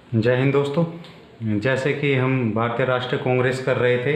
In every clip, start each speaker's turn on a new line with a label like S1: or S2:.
S1: जय हिंद दोस्तों। जैसे कि हम भारतीय राष्ट्रीय कांग्रेस कर रहे थे,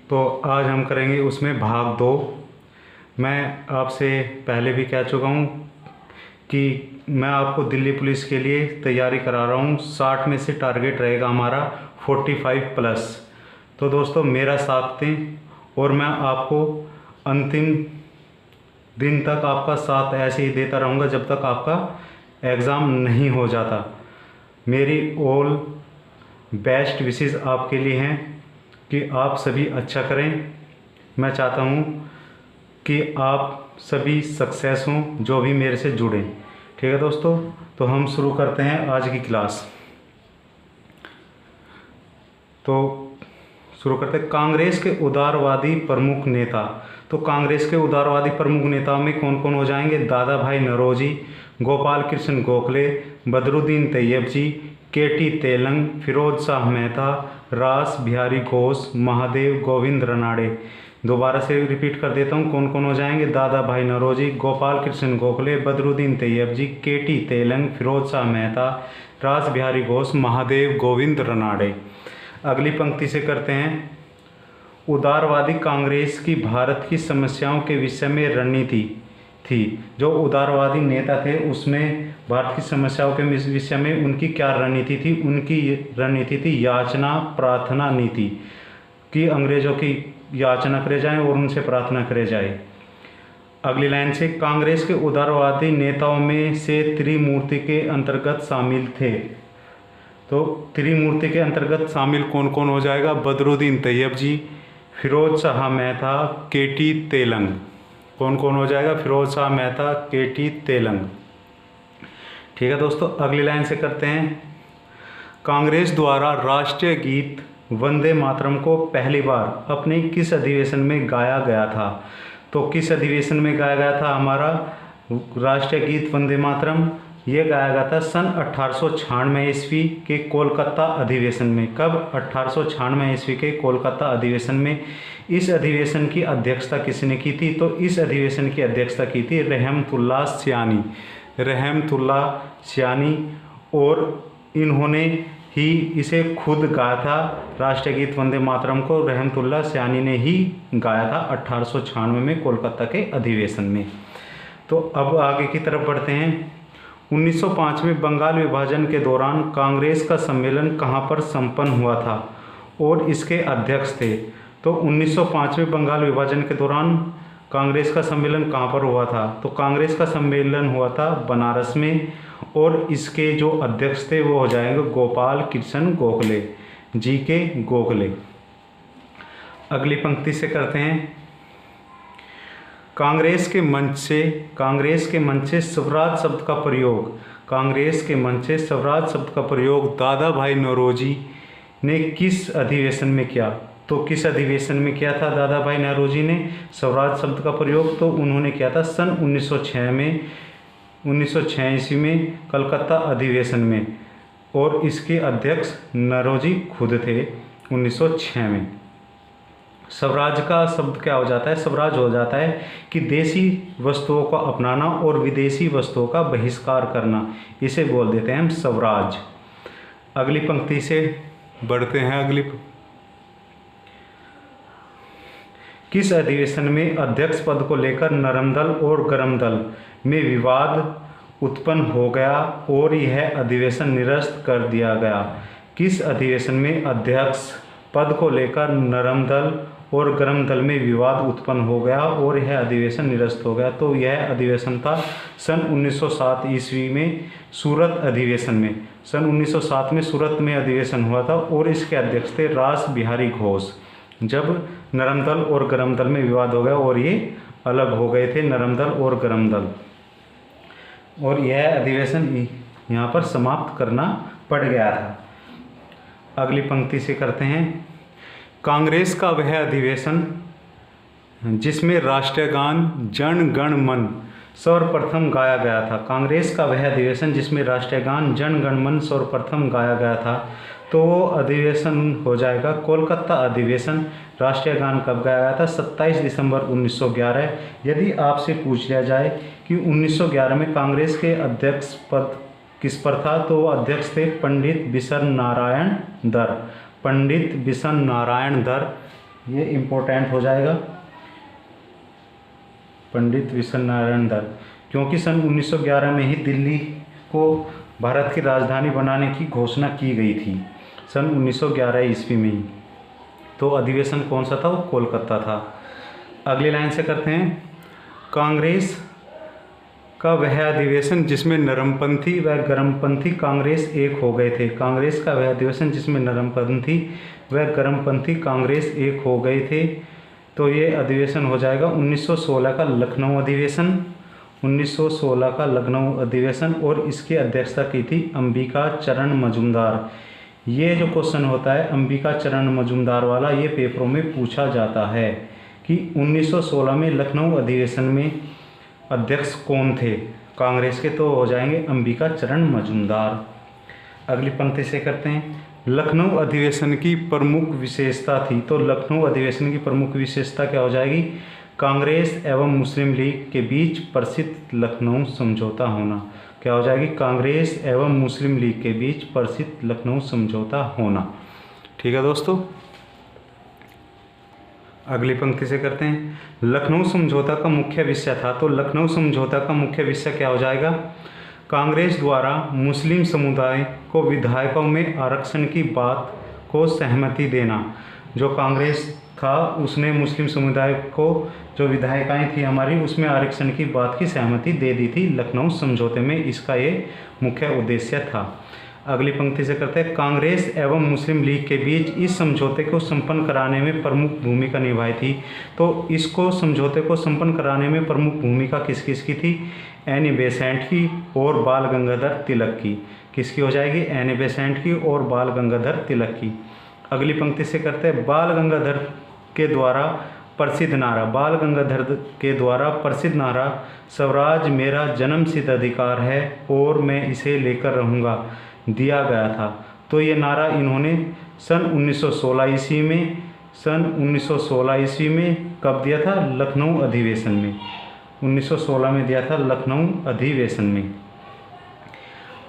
S1: तो आज हम करेंगे उसमें भाग 2। मैं आपसे पहले भी कह चुका हूँ कि मैं आपको दिल्ली पुलिस के लिए तैयारी करा रहा हूँ। 60 में से टारगेट रहेगा हमारा 45 प्लस। तो दोस्तों मेरा साथ दें और मैं आपको अंतिम दिन तक आपका साथ ऐसे ही देता रहूँगा जब तक आपका एग्ज़ाम नहीं हो जाता। मेरी ऑल बेस्ट विशेस आपके लिए हैं कि आप सभी अच्छा करें। मैं चाहता हूं कि आप सभी सक्सेस हों जो भी मेरे से जुड़े। ठीक है दोस्तों, तो हम शुरू करते हैं आज की क्लास। तो शुरू करते हैं। कांग्रेस के उदारवादी प्रमुख नेता। तो कांग्रेस के उदारवादी प्रमुख नेताओं में कौन कौन हो जाएंगे? दादा भाई नौरोजी, गोपाल कृष्ण गोखले, बदरुद्दीन तैयब जी, केटी तेलंग, फिरोज शाह मेहता, रास बिहारी घोष, महादेव गोविंद रनाड़े। दोबारा से रिपीट कर देता हूँ कौन कौन हो जाएंगे। दादा भाई नौरोजी, गोपाल कृष्ण गोखले, बदरुद्दीन तैयब जी, केटी तेलंग, फिरोज शाह मेहता, रास बिहारी घोष, महादेव गोविंद रनाड़े। अगली पंक्ति से करते हैं। उदारवादी कांग्रेस की भारत की समस्याओं के विषय में रणनीति थी। जो उदारवादी नेता थे उसमें भारत की समस्याओं के विषय में उनकी क्या रणनीति थी? उनकी रणनीति थी याचना प्रार्थना नीति, कि अंग्रेजों की याचना करे जाए और उनसे प्रार्थना करे जाए। अगली लाइन से, कांग्रेस के उदारवादी नेताओं में से त्रिमूर्ति के अंतर्गत शामिल थे। तो त्रिमूर्ति के अंतर्गत शामिल कौन कौन हो जाएगा? बदरुद्दीन तैयब जी, फिरोज शाह मेहता, केटी तेलंग। कौन कौन हो जाएगा? फिरोज शाह मेहता, केटी तेलंग। ठीक है दोस्तों, अगली लाइन से करते हैं। कांग्रेस द्वारा राष्ट्रीय गीत वंदे मातरम को पहली बार अपने किस अधिवेशन में गाया गया था? तो किस अधिवेशन में गाया गया था हमारा राष्ट्रीय गीत वंदे मातरम? ये गाया गया था सन 1896 ईस्वी के कोलकाता अधिवेशन में। कब? 1896 ईस्वी के कोलकाता अधिवेशन में। इस अधिवेशन की अध्यक्षता किसने की थी? तो इस अधिवेशन की अध्यक्षता की थी रहमतुल्लाह सियानी। रहमतुल्लाह सियानी, और इन्होंने ही इसे खुद गाया था। राष्ट्रीय गीत वंदे मातरम को रहमतुल्लाह सियानी ने ही गाया था 1896 में कोलकाता के अधिवेशन में। तो अब आगे की तरफ बढ़ते हैं। 1905 में बंगाल विभाजन के दौरान कांग्रेस का सम्मेलन कहाँ पर संपन्न हुआ था और इसके अध्यक्ष थे? तो 1905 में बंगाल विभाजन के दौरान कांग्रेस का सम्मेलन कहाँ पर हुआ था? तो कांग्रेस का सम्मेलन हुआ था बनारस में, और इसके जो अध्यक्ष थे वो हो जाएंगे गोपाल कृष्ण गोखले, जी के गोखले। अगली पंक्ति से करते हैं। कांग्रेस के मंच से स्वराज शब्द का प्रयोग। कांग्रेस के मंच से स्वराज शब्द का प्रयोग दादा भाई नौरोजी ने किस अधिवेशन में किया? तो किस अधिवेशन में किया था दादा भाई नौरोजी ने स्वराज शब्द का प्रयोग? तो उन्होंने किया था सन 1906 में, 1906 ईस्वी में कलकत्ता अधिवेशन में, और इसके अध्यक्ष नौरोजी खुद थे 1906 में। स्वराज का शब्द क्या हो जाता है? स्वराज हो जाता है कि देसी वस्तुओं का अपनाना और विदेशी वस्तुओं का बहिष्कार करना, इसे बोल देते हैं हम स्वराज। अगली पंक्ति से बढ़ते हैं। किस अधिवेशन में अध्यक्ष पद को लेकर नरम दल और गरम दल में विवाद उत्पन्न हो गया और यह अधिवेशन निरस्त कर दिया गया? किस अधिवेशन में अध्यक्ष पद को लेकर नरम दल और गरम दल में विवाद उत्पन्न हो गया और यह अधिवेशन निरस्त हो गया? तो यह अधिवेशन था सन 1907 ईस्वी में सूरत अधिवेशन में। सन 1907 में सूरत में अधिवेशन हुआ था और इसके अध्यक्ष थे रास बिहारी घोष। जब नरम दल और गरम दल में विवाद हो गया और ये अलग हो गए थे, नरम दल और गरम दल, और यह अधिवेशन यहाँ पर समाप्त करना पड़ गया था। अगली पंक्ति से करते हैं। कांग्रेस का वह अधिवेशन जिसमें राष्ट्रीय गान जन गण मन सर्वप्रथम गाया गया था। कांग्रेस का वह अधिवेशन जिसमें राष्ट्रीय गान जन गण मन सर्वप्रथम गाया गया था, तो वो अधिवेशन हो जाएगा कोलकाता अधिवेशन। राष्ट्रीय गान कब गाया गया था? 27 दिसंबर 1911। यदि आपसे पूछ लिया जाए कि 1911 में कांग्रेस के अध्यक्ष पद किस पर था? तो वो अध्यक्ष थे पंडित बिशन नारायण दर। पंडित बिशन नारायण दर, ये इम्पोर्टेंट हो जाएगा, पंडित बिशन नारायण दर, क्योंकि सन 1911 में ही दिल्ली को भारत की राजधानी बनाने की घोषणा की गई थी, सन 1911 ईस्वी में ही। तो अधिवेशन कौन सा था? वो कोलकाता था। अगली लाइन से करते हैं, कांग्रेस का वह अधिवेशन जिसमें नरमपंथी व गर्मपंथी कांग्रेस एक हो गए थे। कांग्रेस का वह अधिवेशन जिसमें नरमपंथी व गर्मपंथी कांग्रेस एक हो गए थे। तो ये अधिवेशन हो जाएगा 1916 का लखनऊ अधिवेशन, 1916 का लखनऊ अधिवेशन, और इसकी अध्यक्षता की थी अंबिका चरण मजूमदार। ये जो क्वेश्चन होता है अंबिका चरण मजूमदार वाला, ये पेपरों में पूछा जाता है कि 1916 में लखनऊ अधिवेशन में अध्यक्ष कौन थे कांग्रेस के? तो हो जाएंगे अंबिका चरण मजूमदार। अगली पंक्ति से करते हैं, लखनऊ अधिवेशन की प्रमुख विशेषता थी। तो लखनऊ अधिवेशन की प्रमुख विशेषता क्या हो जाएगी? कांग्रेस एवं मुस्लिम लीग के बीच प्रसिद्ध लखनऊ समझौता होना। क्या हो जाएगी? कांग्रेस एवं मुस्लिम लीग के बीच प्रसिद्ध लखनऊ समझौता होना। ठीक है दोस्तों, अगली पंक्ति से करते हैं, लखनऊ समझौता का मुख्य विषय था। तो लखनऊ समझौता का मुख्य विषय क्या हो जाएगा? कांग्रेस द्वारा मुस्लिम समुदाय को विधायकों में आरक्षण की बात को सहमति देना। जो कांग्रेस था उसने मुस्लिम समुदाय को, जो विधायिकाएं थी हमारी, उसमें आरक्षण की बात की सहमति दे दी थी लखनऊ समझौते में, इसका ये मुख्य उद्देश्य था। अगली पंक्ति से करते हैं, कांग्रेस एवं मुस्लिम लीग के बीच इस समझौते को संपन्न कराने में प्रमुख भूमिका निभाई थी। तो इसको समझौते को संपन्न कराने में प्रमुख भूमिका किस किस की थी? एनी बेसेंट की और बाल गंगाधर तिलक की। किसकी हो जाएगी? एनी बेसेंट की और बाल गंगाधर तिलक की। अगली पंक्ति से करते हैं, बाल गंगाधर के द्वारा प्रसिद्ध नारा, बाल गंगाधर के द्वारा प्रसिद्ध नारा स्वराज मेरा जन्मसिद्ध अधिकार है और मैं इसे लेकर रहूँगा दिया गया था। तो ये नारा इन्होंने सन 1916 ईस्वी में, सन 1916 ईस्वी में कब दिया था? लखनऊ अधिवेशन में, 1916 में दिया था लखनऊ अधिवेशन में।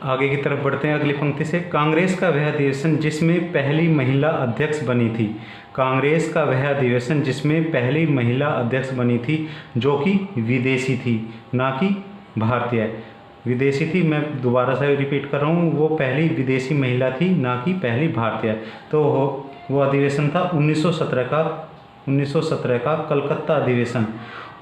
S1: आगे की तरफ बढ़ते हैं अगली पंक्ति से, कांग्रेस का वह अधिवेशन जिसमें पहली महिला अध्यक्ष बनी थी। कांग्रेस का वह अधिवेशन जिसमें पहली महिला अध्यक्ष बनी थी, जो कि विदेशी थी, ना कि भारतीय। विदेशी थी, मैं दोबारा से रिपीट कर रहा हूँ, वो पहली विदेशी महिला थी, ना कि पहली भारतीय। तो वो अधिवेशन था 1917 का कलकत्ता अधिवेशन,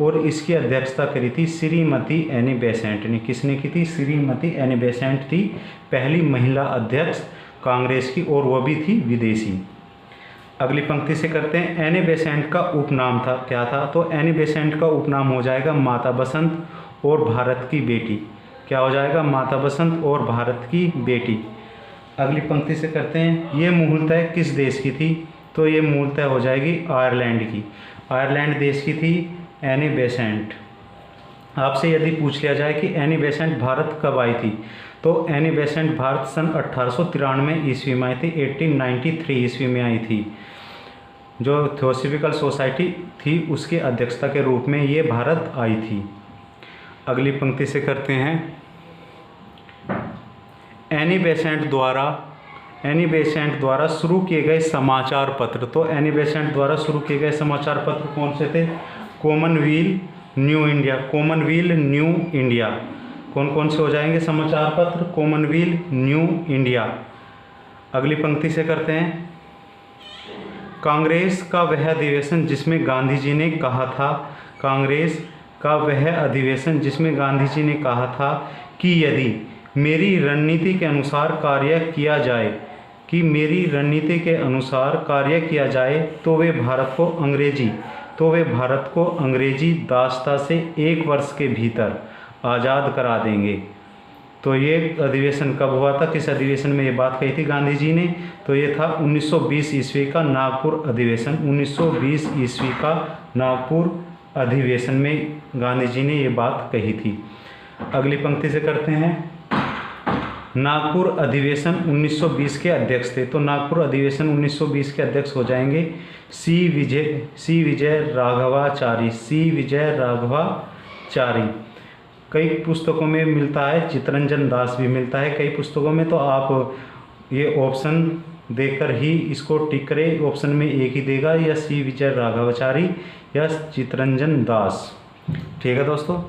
S1: और इसकी अध्यक्षता करी थी श्रीमती एनी बेसेंट ने। किसने की थी? श्रीमती एनी बेसेंट थी पहली महिला अध्यक्ष कांग्रेस की, और वह भी थी विदेशी। अगली पंक्ति से करते हैं, एनी बेसेंट का उपनाम था, क्या था? तो एनी बेसेंट का उपनाम हो जाएगा माता बसंत और भारत की बेटी। क्या हो जाएगा? माता बसंत और भारत की बेटी। अगली पंक्ति से करते हैं, ये मूलतः किस देश की थी? तो ये मूलतः हो जाएगी आयरलैंड की। आयरलैंड देश की थी एनी बेसेंट। आपसे यदि पूछ लिया जाए कि एनी बेसेंट भारत कब आई थी, तो एनी बेसेंट भारत सन 1893 ईस्वी में आई थी, 1893 ईस्वी में आई थी। जो थियोसॉफिकल सोसाइटी थी उसकी अध्यक्षता के रूप में ये भारत आई थी। अगली पंक्ति से करते हैं, एनी बेसेंट द्वारा शुरू किए गए समाचार पत्र। तो एनी बेसेंट द्वारा शुरू किए गए समाचार पत्र कौन से थे? Commonwealth new India, Commonwealth new India. कौन कौन से हो जाएंगे समाचार पत्र? Commonwealth new India. अगली पंक्ति से करते हैं, कांग्रेस का वह अधिवेशन जिसमें गांधी जी ने कहा था, कांग्रेस का वह अधिवेशन जिसमें गांधी जी ने कहा था कि यदि मेरी रणनीति के अनुसार कार्य किया जाए, कि मेरी रणनीति के अनुसार कार्य किया जाए तो वे भारत को अंग्रेजी दासता से 1 वर्ष के भीतर आज़ाद करा देंगे। तो ये अधिवेशन कब हुआ था? किस अधिवेशन में ये बात कही थी गांधी जी ने? तो ये था 1920 ईस्वी का नागपुर अधिवेशन। 1920 ईस्वी का नागपुर अधिवेशन में गांधी जी ने ये बात कही थी। अगली पंक्ति से करते हैं, नागपुर अधिवेशन 1920 के अध्यक्ष थे। तो नागपुर अधिवेशन 1920 के अध्यक्ष हो जाएंगे सी विजय राघवाचारी। कई पुस्तकों में मिलता है, चितरंजन दास भी मिलता है कई पुस्तकों में। तो आप ये ऑप्शन देकर ही इसको टिक करें, ऑप्शन में एक ही देगा, या सी विजय राघवाचारी या चितरंजन दास। ठीक है दोस्तों,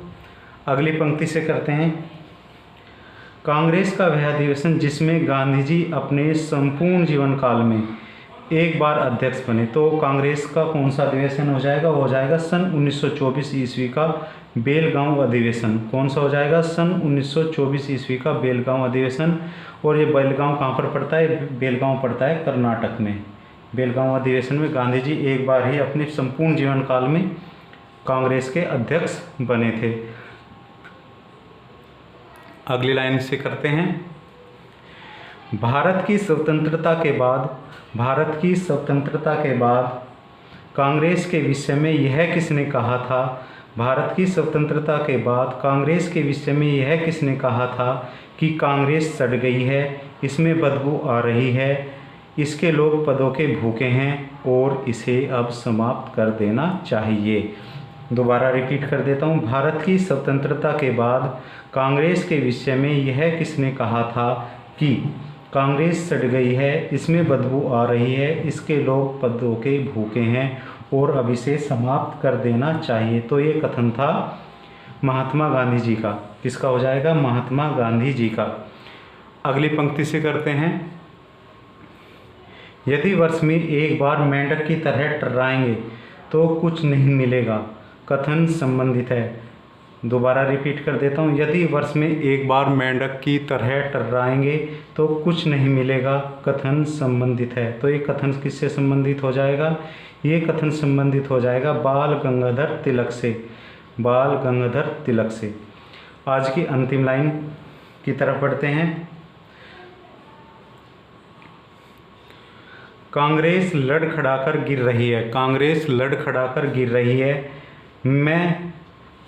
S1: अगली पंक्ति से करते हैं। कांग्रेस का वह अधिवेशन जिसमें गांधी जी अपने संपूर्ण जीवन काल में एक बार अध्यक्ष बने। तो कांग्रेस का कौन सा अधिवेशन हो जाएगा? वो हो जाएगा सन 1924 ईस्वी का बेलगांव अधिवेशन। कौन सा हो जाएगा? सन 1924 ईस्वी का बेलगांव अधिवेशन। और ये बेलगांव कहाँ पर पड़ता है? बेलगांव पड़ता है कर्नाटक में। बेलगांव अधिवेशन में गांधी जी एक बार ही अपने संपूर्ण जीवन काल में कांग्रेस के अध्यक्ष बने थे। अगली लाइन से करते हैं। भारत की स्वतंत्रता के बाद कांग्रेस के विषय में यह किसने कहा था? भारत की स्वतंत्रता के बाद कांग्रेस के विषय में यह किसने कहा था कि कांग्रेस सड़ गई है, इसमें बदबू आ रही है, इसके लोग पदों के भूखे हैं और इसे अब समाप्त कर देना चाहिए। दोबारा रिपीट कर देता हूँ। भारत की स्वतंत्रता के बाद कांग्रेस के विषय में यह किसने कहा था कि कांग्रेस सड़ गई है, इसमें बदबू आ रही है, इसके लोग पदों के भूखे हैं और अब इसे समाप्त कर देना चाहिए। तो ये कथन था महात्मा गांधी जी का। किसका हो जाएगा? महात्मा गांधी जी का। अगली पंक्ति से करते हैं। यदि वर्ष में एक बार मेंढक की तरह टर्राएंगे तो कुछ नहीं मिलेगा, कथन संबंधित है। दोबारा रिपीट कर देता हूँ। यदि वर्ष में एक बार मेंढक की तरह टर्राएंगे तो कुछ नहीं मिलेगा, कथन संबंधित है। तो ये कथन किससे संबंधित हो जाएगा? ये कथन संबंधित हो जाएगा बाल गंगाधर तिलक से। बाल गंगाधर तिलक से। आज की अंतिम लाइन की तरफ बढ़ते हैं। कांग्रेस लड़खड़ाकर गिर रही है। कांग्रेस लड़खड़ाकर गिर रही है।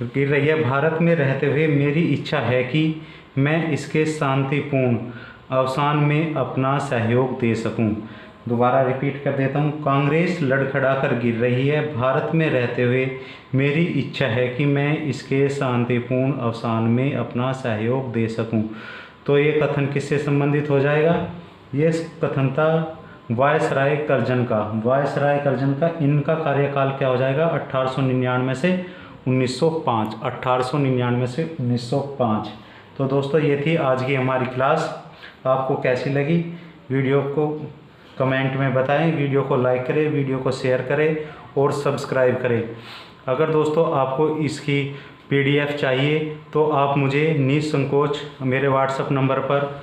S1: गिर रही है। भारत में रहते हुए मेरी इच्छा है कि मैं इसके शांतिपूर्ण अवसान में अपना सहयोग दे सकूं। दोबारा रिपीट कर देता हूं। कांग्रेस लड़खड़ाकर गिर रही है। भारत में रहते हुए मेरी इच्छा है कि मैं इसके शांतिपूर्ण अवसान में अपना सहयोग दे सकूं। तो ये कथन किससे संबंधित हो जाएगा? ये कथन था वायसराय करजन का। वायसराय करजन का। इनका कार्यकाल क्या हो जाएगा? 1899 से 1905। 1899 से 1905। तो दोस्तों ये थी आज की हमारी क्लास। आपको कैसी लगी? वीडियो को कमेंट में बताएं, वीडियो को लाइक करें, वीडियो को शेयर करें और सब्सक्राइब करें। अगर दोस्तों आपको इसकी PDF चाहिए तो आप मुझे निसंकोच मेरे व्हाट्सएप नंबर पर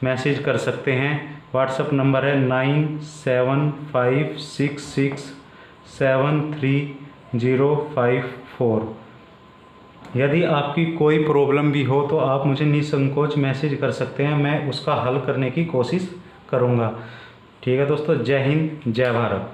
S1: मैसेज कर सकते हैं। व्हाट्सएप नंबर है 9756673054। यदि आपकी कोई प्रॉब्लम भी हो तो आप मुझे निसंकोच मैसेज कर सकते हैं, मैं उसका हल करने की कोशिश करूँगा। ठीक है दोस्तों, जय हिंद, जय भारत।